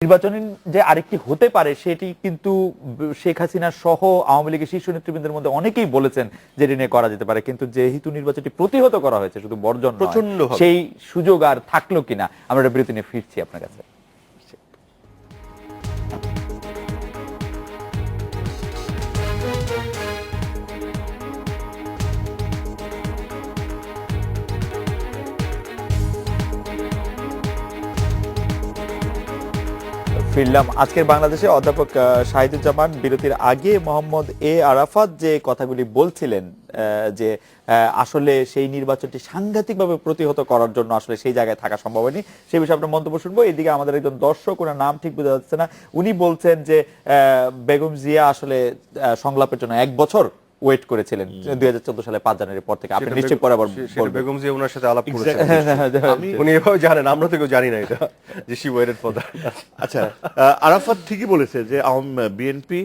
নির্বাচনী যে আরেকটি হতে পারে সেটি কিন্তু শেখ হাসিনা সহ আওয়ামী লীগের শীর্ষ নেতৃবৃন্দের মধ্যে অনেকেই বলেছেন যে এটি নিয়ে করা যেতে পারে, কিন্তু যেহেতু নির্বাচনটি প্রতিহত করা হয়েছে শুধু বর্জন নয়, প্রচন্ড সেই সুযোগ আর থাকলো কিনা। আমরা একটা বিরতি নিয়ে ফিরছি আপনার কাছে। ফিরলাম। আজকের বাংলাদেশে অধ্যাপক শাহিদুজ্জামান বিরতির আগে মোহাম্মদ এ আরাফাত যে কথাগুলি বলছিলেন যে আসলে সেই নির্বাচনটি সাংঘাতিকভাবে প্রতিহত করার জন্য আসলে সেই জায়গায় থাকা সম্ভব হয়নি, সেই বিষয়ে আপনার মন্তব্য শুনবো। এদিকে আমাদের একজন দর্শক, ওনার নাম ঠিক বোঝা যাচ্ছে না, উনি বলছেন যে বেগম জিয়া আসলে সংলাপের জন্য 1 বছর ওয়েট করেছিলেন 2014 সালে 5 জানুয়ারির পর থেকে। আপনি নিশ্চয়ই পরে আবার বেগম জিয়া ওনার সাথে আলাপ করেছেন, উনি এভাবে জানেন, আমরা তো কেউ জানি না এটা যে শি ওয়েটেড ফর দ্যাট। আচ্ছা, আরাফাত ঠিকই বলেছে যে বিএনপি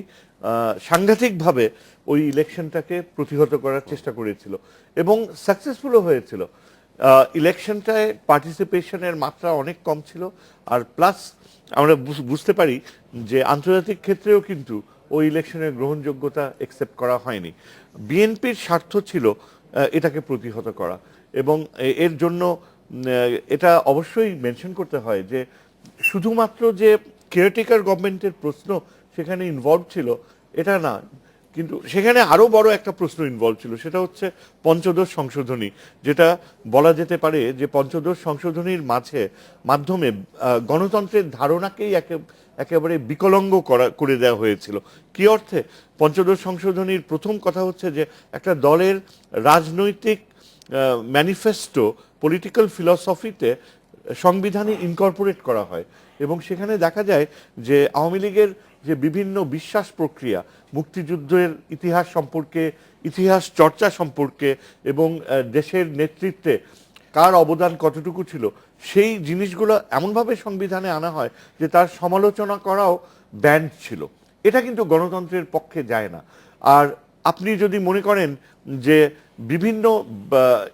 সাংঘাতিকভাবে ওই ইলেকশনটাকে প্রতিহত করার চেষ্টা করেছিল এবং সাকসেসফুলও হয়েছিল। ইলেকশনটায় পার্টিসিপেশনের মাত্রা অনেক কম ছিল, আর প্লাস আমরা বুঝতে পারি যে আন্তর্জাতিক ক্ষেত্রেও কিন্তু ওই ইলেকশনের গ্রহণযোগ্যতা একসেপ্ট করা হয়নি। বিএনপির স্বার্থ ছিল এটাকে প্রতিহত করা, এবং এর জন্য এটা অবশ্যই মেনশন করতে হয় যে শুধুমাত্র যে কেয়ারটেকার গভর্নমেন্টের প্রশ্ন সেখানে ইনভলভ ছিল এটা না, কিন্তু সেখানে আরো বড় একটা প্রশ্ন ইনভলভ ছিল, সেটা হচ্ছে পঞ্চদশ সংশোধনী। যেটা বলা যেতে পারে যে পঞ্চদশ সংশোধনীর মাধ্যমে গণতন্ত্রের ধারণাকেই একেবারে বিকলঙ্গ করে দেওয়া হয়েছিল। কি অর্থে? পঞ্চদশ সংশোধনীর প্রথম কথা হচ্ছে যে একটা দলের রাজনৈতিক ম্যানিফেস্টো, পলিটিক্যাল ফিলসফিতে সংবিধানে ইনকর্পোরেট করা হয়, এবং সেখানে দেখা যায় যে আওয়ামী লীগের যে বিভিন্ন বিশ্বাস প্রক্রিয়া, মুক্তিযুদ্ধের ইতিহাস সম্পর্কে, ইতিহাস চর্চা সম্পর্কে, এবং দেশের নেতৃত্বে কার অবদান কতটুকু ছিল, সেই জিনিসগুলো এমনভাবে সংবিধানে আনা হয় যে তার সমালোচনা করাও ব্যান্ড ছিল। এটা কিন্তু গণতন্ত্রের পক্ষে যায় না। আর আপনি যদি মনে করেন যে বিভিন্ন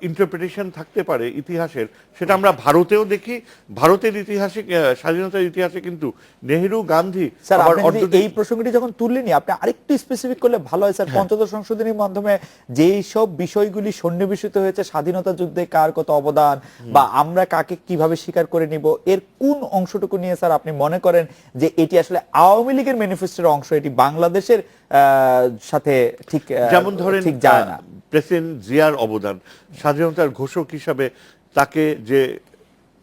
ইন্টারপ্রিটেশন থাকতে পারে ইতিহাসের, সেটা আমরা ভারতেও দেখি। ভারতের ইতিহাসে, স্বাধীনতার ইতিহাসে কিন্তু নেহেরু, গান্ধী। স্যার, এই প্রসঙ্গটি যখন তুললেনি, আপনি আরেকটু স্পেসিফিক করলে ভালো হয় স্যার। পঞ্চদশ সংশোধনীর মাধ্যমে যেই সব বিষয়গুলি সন্নিবেশিত হয়েছে, স্বাধীনতা যুদ্ধে কার কত অবদান বা আমরা কাকে কিভাবে স্বীকার করে নিব, এর কোন অংশটুকু নিয়ে স্যার আপনি মনে করেন যে এটি আসলে আওয়ামী লীগের ম্যানিফেস্টোর অংশ, এটি বাংলাদেশের সাথে ঠিক, যেমন ধরেন ঠিক যায় না? প্রেসিডেন্ট জিয়ার অবদান, স্বাধীনতার ঘোষক হিসাবে তাকে যে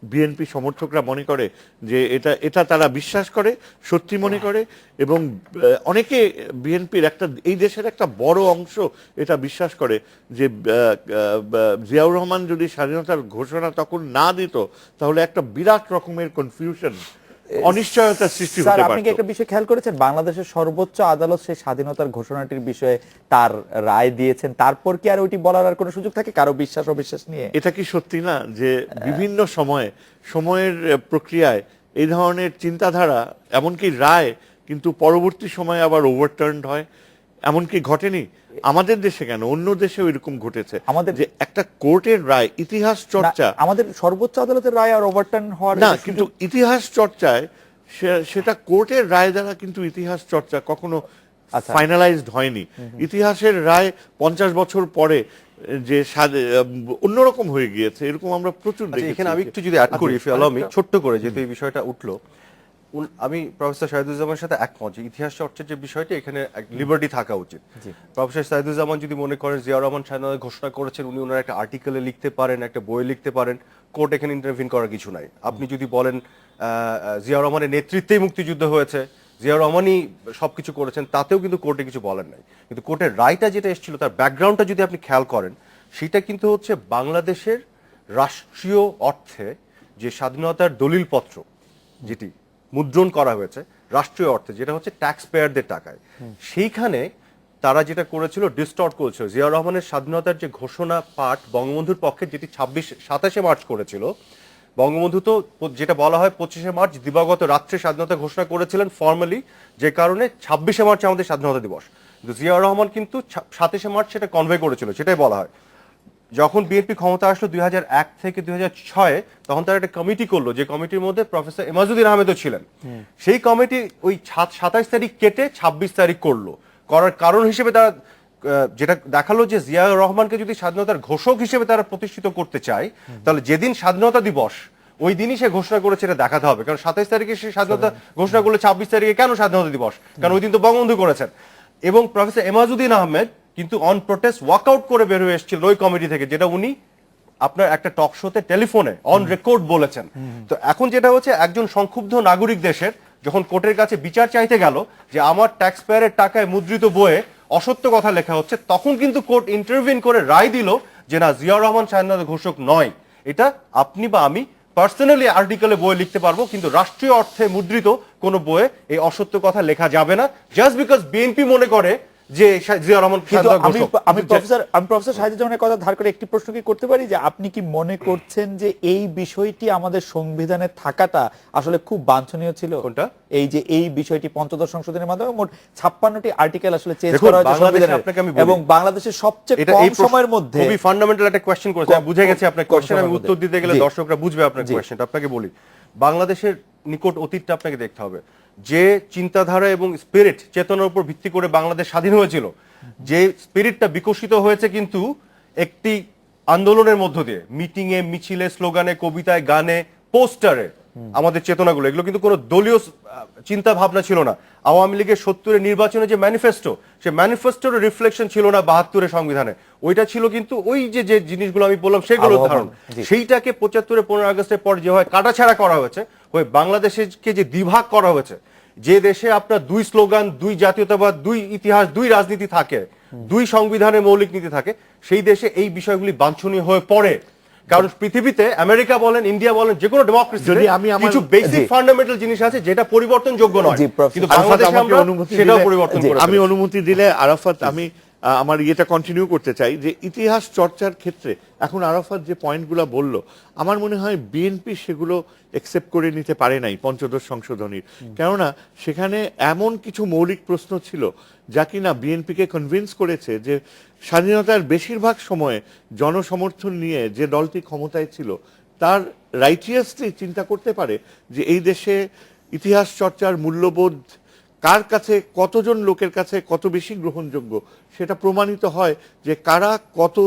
বিএনপি সমর্থকরা মনে করে যে এটা তারা বিশ্বাস করে, সত্যি মনে করে, এবং অনেকে বিএনপির এই দেশের একটা বড় অংশ এটা বিশ্বাস করে যে জিয়াউর রহমান যদি স্বাধীনতার ঘোষণা তখন না দিত তাহলে একটা বিরাট রকমের কনফিউশন, অনিশ্চয়তার সৃষ্টি হতে পারত। আপনি কি একটা বিষয় খেয়াল করেছেন, বাংলাদেশের সর্বোচ্চ আদালত সেই স্বাধীনতার ঘোষণাটির বিষয়ে তার রায় দিয়েছেন, তারপর কি আর ওইটি বলার আর কোনো সুযোগ থাকে কারো বিশ্বাস অবিশ্বাস নিয়ে? এটা কি সত্যি না যে বিভিন্ন সময়ের প্রক্রিয়ায় এই ধরনের চিন্তাধারা, এমনকি রায় কিন্তু পরবর্তী সময়ে আবার ওভারটার্নড হয়? এমনকি ঘটেনি আমাদের দেশে, কেন অন্য দেশেও এরকম ঘটেছে আমাদের, যে একটা কোর্টের রায়, ইতিহাস চর্চা, আমাদের সর্বোচ্চ আদালতের রায় আর ওভারটার্ন হওয়ার না, কিন্তু ইতিহাস চর্চায় সেটা কোর্টের রায় দ্বারা কিন্তু ইতিহাস চর্চা কখনো ফাইনালাইজড হয়নি। ইতিহাসের রায় 50 বছর পরে যে অন্যরকম হয়ে গিয়েছে, এরকম আমরা প্রচুর দেখেছি। এখানে আমি একটু যদি অ্যাড করি, ইফ ইউ অ্যালাউ মি, ছোট্ট করে, যেহেতু এই বিষয়টা উঠলো, আমি প্রফেসর শাহিদুজ্জামানের সাথে একমত যে ইতিহাস চর্চার যে বিষয়টি, এখানে লিবার্টি থাকা উচিত। প্রফেসর শাহিদুজ্জামান যদি মনে করেন জিয়াউর রহমান স্বাধীনতা ঘোষণা করেছেন, উনি ওনার একটা আর্টিকেলে লিখতে পারেন, একটা বইয়ে লিখতে পারেন, কোর্ট এখানে ইন্টারভিন করার কিছু নাই। আপনি যদি বলেন জিয়াউর রহমানের নেতৃত্বেই মুক্তিযুদ্ধ হয়েছে, জিয়াউর রহমানই সবকিছু করেছেন, তাতেও কিন্তু কোর্টে কিছু বলেন নাই। কিন্তু কোর্টের রায়টা যেটা এসেছিল, তার ব্যাকগ্রাউন্ডটা যদি আপনি খেয়াল করেন, সেটা কিন্তু হচ্ছে বাংলাদেশের রাষ্ট্রীয় অর্থে যে স্বাধীনতার দলিলপত্র যেটি মুদ্রণ করা হয়েছে রাষ্ট্রীয় অর্থে, যেটা হচ্ছে ট্যাক্স পেয়ারদের টাকায়, সেইখানে তারা যেটা করেছিল, ডিস্টর্ট করেছিল। জিয়াউর রহমানের স্বাধীনতার যে ঘোষণা পাঠ বঙ্গবন্ধুর পক্ষে, যেটি 27 মার্চ করেছিল, বঙ্গবন্ধু তো যেটা বলা হয় 25 মার্চ দিবাগত রাত্রে স্বাধীনতা ঘোষণা করেছিলেন ফর্মালি, যে কারণে 26 মার্চ আমাদের স্বাধীনতা দিবস। কিন্তু জিয়াউর রহমান কিন্তু 27 মার্চ সেটা কনভে করেছিল, সেটাই বলা হয়। যখন বিএনপি ক্ষমতা আসলো 2001 থেকে 2006, তখন তারা একটা কমিটি করলো, যে কমিটির মধ্যে প্রফেসর এমাজউদ্দিন আহমেদও ছিলেন। সেই কমিটি ওই 27 তারিখ কেটে 26 তারিখ করলো। করার কারণ হিসেবে তারা যেটা দেখালো যে জিয়াউর রহমানকে যদি স্বাধীনতার ঘোষক হিসেবে তারা প্রতিষ্ঠিত করতে চায়, তাহলে যেদিন স্বাধীনতা দিবস ওই দিনই সে ঘোষণা করেছে এটা দেখাতে হবে। কারণ 27 তারিখে সে স্বাধীনতা ঘোষণা করলে 26 তারিখে কেন স্বাধীনতা দিবস? কারণ ওই দিন তো বঙ্গবন্ধু করেছেন। এবং প্রফেসর এমাজউদ্দিন আহমেদ কিন্তু অন প্রোটেস্ট ওয়াকআউট করে বের হয়ে এসেছিল ওই কমিটি থেকে, যেটা উনি আপনার একটা টক শোতে টেলিফোনে অন রেকর্ড বলেছেন। তো এখন যেটা হচ্ছে, একজন সংক্ষুব্ধ নাগরিক দেশের যখন কোর্টের কাছে বিচার চাইতে গেল যে আমার ট্যাক্স পেয়ারের টাকায় মুদ্রিত বইয়ে অসত্য কথা লেখা হচ্ছে, তখন কিন্তু কোর্ট ইন্টারভিন করে রায় দিল যে না, জিয়াউর রহমান স্বাধীনতা ঘোষক নয়। এটা আপনি বা আমি পার্সোনালি আর্টিকেলে বই লিখতে পারবো, কিন্তু রাষ্ট্রীয় অর্থে মুদ্রিত কোনো বইয়ে এই অসত্য কথা লেখা যাবে না, জাস্ট বিকজ বিএনপি মনে করে যে জিয়াউর রহমান কিন্তু স্বাধীনতা ঘোষক। আমি প্রফেসর শাহিদুজ্জামানের কথা ধার করে একটি প্রশ্ন কি করতে পারি, যে আপনি কি মনে করছেন যে এই বিষয়টি আমাদের সংবিধানে থাকাটা আসলে খুব বাঞ্ছনীয় ছিল? কোনটা? এই যে এই বিষয়টি পঞ্চদশ সংশোধনের মাধ্যমে মোট 56টি আর্টিকেল আসলে চেঞ্জ দেখুন, করা হয়েছে বাংলাদেশে সংবিধানে, আপনাকে আমি বলি, এবং বাংলাদেশের সবচেয়ে এটা কম এই সময়ের মধ্যে খুবই ফান্ডামেন্টাল একটা কোশ্চেন করেছে। আমি বুঝে গেছি আপনার কোশ্চেন, আমি উত্তর দিতে গেলে জি। দর্শকরা বুঝবে আপনার কোশ্চেনটা। আপনাকে বলি, বাংলাদেশের নিকট অতীতটা আপনাকে দেখতে হবে। যে চিন্তাধারা এবং স্পিরিট, চেতনার উপর ভিত্তি করে বাংলাদেশ স্বাধীন হয়েছিল, যে স্পিরিটটা বিকশিত হয়েছে কিন্তু একটি আন্দোলনের মধ্য দিয়ে, মিটিং এ, মিছিলে, স্লোগানে, কবিতায়, গানে, পোস্টারে, আমাদের চেতনাগুলো, এগুলো কিন্তু কোনো দলীয় চিন্তা ভাবনা ছিল না। আওয়ামী লীগের 70-এর নির্বাচনে যে ম্যানিফেস্টো, সে ম্যানিফেস্টোর রিফ্লেকশন ছিল না 72-এর সংবিধানে। ওইটা ছিল কিন্তু ওই যে যে জিনিসগুলো আমি বললাম সেগুলোর ধারণ। সেইটাকে 75-এ 15 আগস্টের পর যে হয় কাটাছাড়া করা হয়েছে, ওই বাংলাদেশকে যে দ্বিভাগ করা হয়েছে, যে দেশে আপনার দুই স্লোগান, দুই জাতীয়তাবাদ, দুই ইতিহাস, দুই রাজনীতি থাকে, দুই সংবিধানের মৌলিক নীতি থাকে, সেই দেশে এই বিষয়গুলি বাঞ্ছনীয় হয়ে পড়ে। কারণ পৃথিবীতে আমেরিকা বলেন, ইন্ডিয়া বলেন, যে কোনো ডেমোক্রেসি যদি আমি কিছু বেসিক ফান্ডামেন্টাল জিনিস আছে যেটা পরিবর্তনযোগ্য নয়, কিন্তু বাংলাদেশে আমরা সেটাও পরিবর্তন করে আমি অনুমতি দিলে আরাফাত, আমি আমার ইয়েটা কন্টিনিউ করতে চাই যে ইতিহাস চর্চার ক্ষেত্রে এখন আরাফাত যে পয়েন্টগুলো বলল, আমার মনে হয় বিএনপি সেগুলো একসেপ্ট করে নিতে পারে নাই পঞ্চদশ সংশোধনীর। কেননা সেখানে এমন কিছু মৌলিক প্রশ্ন ছিল যা কিনা বিএনপিকে কনভিন্স করেছে যে স্বাধীনতার বেশিরভাগ সময়ে জনসমর্থন নিয়ে যে দলটি ক্ষমতায় ছিল তার রাইটিয়াসলি চিন্তা করতে পারে যে এই দেশে ইতিহাস চর্চার মূল্যবোধ কার কাছে, কতজন লোকের কাছে কত বেশি গ্রহণযোগ্য, সেটা প্রমাণিত হয় যে কারা কত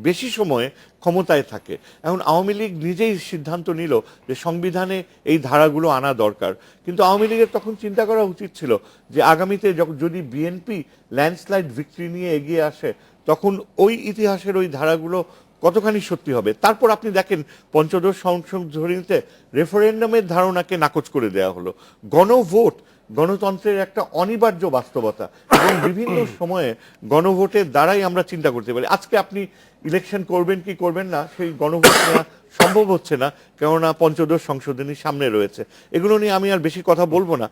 বেশি সময়ে ক্ষমতায় থাকে। এখন আওয়ামী লীগ নিজেই সিদ্ধান্ত নিল যে সংবিধানে এই ধারাগুলো আনা দরকার, কিন্তু আওয়ামী লীগের তখন চিন্তা করা উচিত ছিল যে আগামীতে যদি বিএনপি ল্যান্ডস্লাইড ভিক্টরি নিয়ে এগিয়ে আসে, তখন ওই ইতিহাসের ওই ধারাগুলো কতখানি সত্যি হবে। তারপর আপনি দেখেন পঞ্চদশ সংশোধনীতে রেফারেন্ডামের ধারণাকে নাকচ করে দেওয়া হলো। গণভোট গণতন্ত্রের একটা অনিবার্য বাস্তবতা, এবং বিভিন্ন সময়ে গণভোটের দ্বারাই আমরা চিন্তা করতে পারি। আজকে আপনি ইলেকশন করবেন কি করবেন না, সেই গণভোট নেওয়া সম্ভব হচ্ছে না, কেননা পঞ্চদশ সংশোধনী সামনে রয়েছে। এগুলো নিয়ে আমি আর বেশি কথা বলবো না।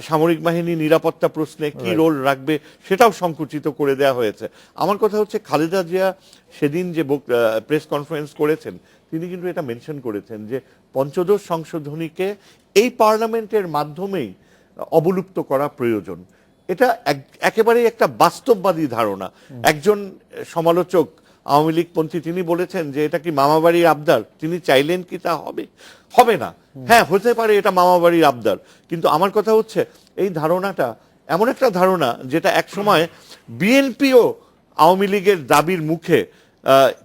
সামরিক বাহিনী নিরাপত্তা প্রশ্নে কি রোল রাখবে সেটাও সংকুচিত করে দেওয়া হয়েছে। আমার কথা হচ্ছে, খালেদা জিয়া সেদিন যে প্রেস কনফারেন্স করেছেন, তিনি কিন্তু এটা মেনশন করেছেন যে পঞ্চদশ সংশোধনীকে এই পার্লামেন্টের মাধ্যমেই অবলুপ্ত করা প্রয়োজন। এটা একেবারেই একটা বাস্তববাদী ধারণা। একজন সমালোচক আওয়ামী লীগ পন্থী তিনি বলেছেন যে এটা কি মামাবাড়ির আবদার, তিনি চাইলেন কি তা হবে? হবে না। হ্যাঁ, হতে পারে এটা মামাবাড়ির আবদার, কিন্তু আমার কথা হচ্ছে এই ধারণাটা এমন একটা ধারণা যেটা একসময় বিএনপিও আওয়ামী লীগের দাবির মুখে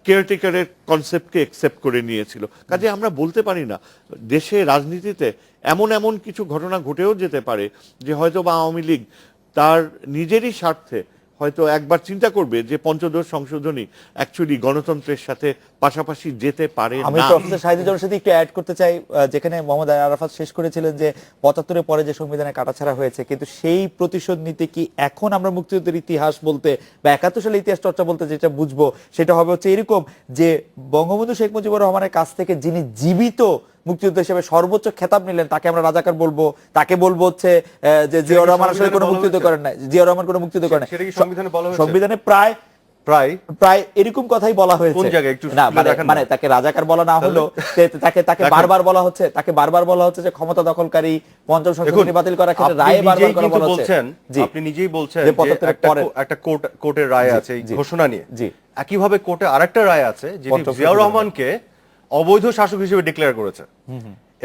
কেয়ারটেকারের কনসেপ্টকে একসেপ্ট করে নিয়েছিল। কাজে আমরা বলতে পারি না, দেশে রাজনীতিতে এমন এমন কিছু ঘটনা ঘটেও যেতে পারে যে হয়তো বা আওয়ামী লীগ তার নিজেরই স্বার্থে হয়তো একবার চিন্তা করবে যে পঞ্চদশ সংশোধনী অ্যাকচুয়ালি গণতন্ত্রের সাথে পাশাপাশি যেতে পারে না। আমি প্রফেসর শাহিদুজ্জামানের সাথে একটু অ্যাড করতে চাই, যেখানে মোহাম্মদ আরাফাত শেষ করেছিলেন যে 75-এর পরে যে সংবিধানে কাটাছাড়া হয়েছে, কিন্তু সেই প্রতিশোধ নিতে কি এখন আমরা মুক্তিযুদ্ধের ইতিহাস বলতে বা 71 সালের ইতিহাস চর্চা বলতে যেটা বুঝবো, সেটা হবে হচ্ছে এরকম যে বঙ্গবন্ধু শেখ মুজিবুর রহমানের কাছ থেকে যিনি জীবিত মুক্তিযুদ্ধ হিসেবে সর্বোচ্চ খেতাব নিলেন তাকে আমরা রাজাকার বলবো, তাকে বলবো হচ্ছে যে জিয়াউর রহমান আসলে কোনো মুক্তিযুদ্ধ করেন নাই, জিয়াউর রহমান কোনো মুক্তিযুদ্ধ করেন নাই। সংবিধানে প্রায় এরকম কথাই বলা হয়েছে। না মানে তাকে রাজাকার বলা না হলো, তাকে বারবার বলা হচ্ছে, যে ক্ষমতা দখলকারী, পঞ্চম সংশোধনী বাতিল করার ক্ষেত্রে রায়ে বারবার করে বলা হচ্ছে। আপনি নিজেই বলছেন যে একটা কোর্টের রায় আছে এই ঘোষণা নিয়ে। একইভাবে কোর্টে আরেকটা রায় আছে যেটি পঞ্চম জিয়াউর সংশোধনী। রহমানকে অবৈধ শাসক হিসেবে ডিক্লেয়ার করেছে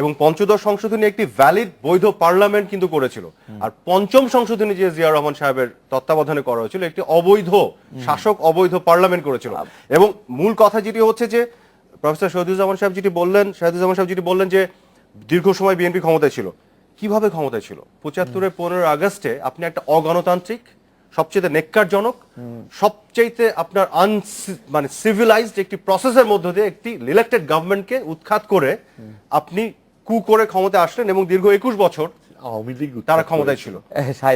এবং পঞ্চদশ সংশোধনী একটি ভ্যালিড বৈধ পার্লামেন্ট কিন্তু করেছিল আর পঞ্চম সংশোধনী যে জিয়াউর রহমান সাহেবের তত্ত্বাবধানে করা হয়েছিল একটি অবৈধ শাসক অবৈধ পার্লামেন্ট করেছিল এবং মূল কথা যেটি হচ্ছে যে প্রফেসর শহীদুজ্জামান সাহেব যেটি বললেন যে দীর্ঘ সময় বিএনপি ক্ষমতায় ছিল। কিভাবে ক্ষমতায় ছিল? ৭৫-এর 15 আগস্টে আপনি একটা অগণতান্ত্রিক, সবচেয়ে নেককারজনক, সবচেয়ে আপনার মানে সিভিলাইজড একটি প্রসেসের মধ্য দিয়ে একটি ইলেক্টেড গভর্নমেন্টকে উৎখাত করে আপনি কু করে ক্ষমতায় আসলেন এবং দীর্ঘ 21 বছর আওয়ামী লীগ তারা ক্ষমতায় ছিল।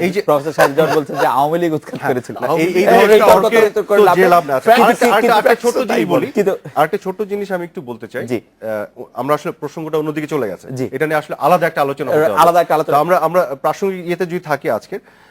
এই যে প্রফেসর সাহিদ বলছেন যে আওয়ামী লীগ উৎখাত করেছিল। এই ধরনের তর্কে তো যে লাভ না। আরেকটা ছোট্ট জিনিস বলি, আরেকটা ছোট্ট জিনিস আমি একটু বলতে চাই। জি। আমরা আসলে প্রসঙ্গটা অন্যদিকে চলে গেছে, জি। এটা নিয়ে আসলে আলাদা একটা আলোচনা হতে হবে। আলাদা একটা আলোচনা। তো আমরা প্রাসঙ্গিক ইয়েতে যদি থাকি আজকে